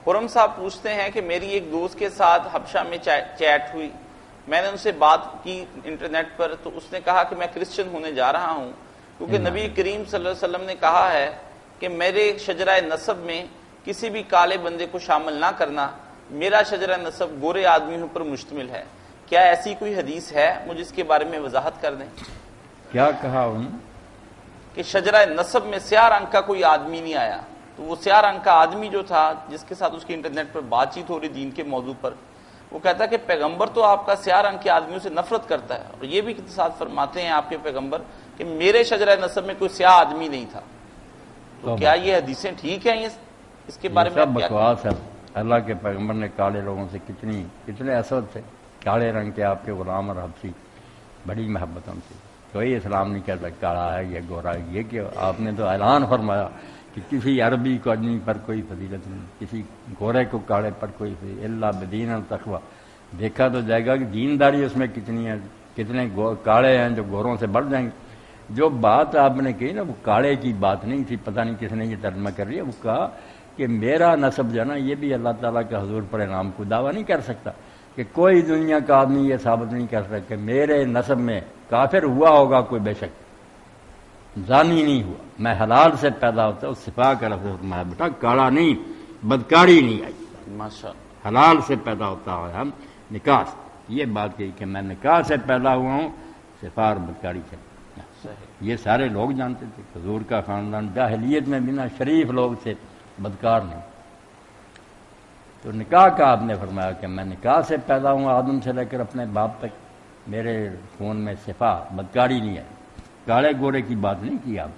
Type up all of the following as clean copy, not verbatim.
خرم صاحب پوچھتے ہیں کہ میری ایک دوست کے ساتھ حبشہ میں چیٹ ہوئی، میں نے ان سے بات کی انٹرنیٹ پر، تو اس نے کہا کہ میں کرسچن ہونے جا رہا ہوں کیونکہ نبی کریم صلی اللہ علیہ وسلم نے کہا ہے کہ میرے شجرہ نسب میں کسی بھی کالے بندے کو شامل نہ کرنا، میرا شجرہ نسب گورے آدمیوں پر مشتمل ہے۔ کیا ایسی کوئی حدیث ہے؟ مجھے اس کے بارے میں وضاحت کر دیں۔ کیا کہا انہوں نے؟ کہ شجرہ نسب میں سیاہ رنگ کا کوئی آدمی نہیں آیا، تو وہ سیاہ رنگ کا آدمی جو تھا جس کے ساتھ اس کی انٹرنیٹ پر بات چیت ہو رہی دین کے موضوع پر، وہ کہتا ہے کہ پیغمبر تو آپ کا سیاہ رنگ کے آدمیوں سے نفرت کرتا ہے، اور یہ بھی ساتھ فرماتے ہیں آپ کے پیغمبر کہ میرے شجرہ نسب میں کوئی سیاہ آدمی نہیں تھا۔ تو کیا یہ حدیثیں ٹھیک ہیں؟ اس کے بارے میں سب بکواس ہے۔ اللہ کے پیغمبر نے کالے لوگوں سے کتنے اسود تھے، کالے رنگ کے آپ کے غلام اور حبشی، بڑی محبت ہم سے۔ کوئی اسلام نہیں کہتا کالا ہے یہ گورا ہے، یہ کہ آپ نے تو اعلان فرمایا کہ کسی عربی کو آدمی پر کوئی فضیلت نہیں، کسی گورے کو کالے پر کوئی فضیلت الا بدین التقوی۔ دیکھا تو جائے گا کہ دینداری اس میں کتنی ہے، کتنے کالے ہیں جو گوروں سے بڑھ جائیں گے۔ جو بات آپ نے کہی نا وہ کالے کی بات نہیں تھی، پتہ نہیں کس نے یہ ترجمہ کر لیا۔ وہ کہا کہ میرا نسب جو ہے نا یہ بھی اللہ تعالیٰ کے حضور پر انعام کو دعویٰ نہیں کر سکتا، کہ کوئی دنیا کا آدمی یہ ثابت نہیں کر سکتا کہ میرے نسب میں کافر ہوا ہوگا کوئی، بے شک زانی نہیں ہوا، میں حلال سے پیدا ہوتا ہوں۔ صفا کا لفظ فرمایا بیٹا کالا نہیں، بدکاری نہیں آئی، ماشاءاللہ حلال سے پیدا ہوتا ہے ہم نکاح سے۔ یہ بات کہی کہ میں نکاح سے پیدا ہوا ہوں، صفا اور بدکاری سے۔ یہ سارے لوگ جانتے تھے، حضور کا خاندان جاہلیت میں بنا شریف لوگ تھے، بدکار نہیں۔ تو نکاح کا آپ نے فرمایا کہ میں نکاح سے پیدا ہوں، آدم سے لے کر اپنے باپ تک میرے خون میں صفا بدکاری نہیں ہے، کالے گورے کی بات نہیں کی آپ۔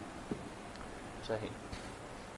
صحیح۔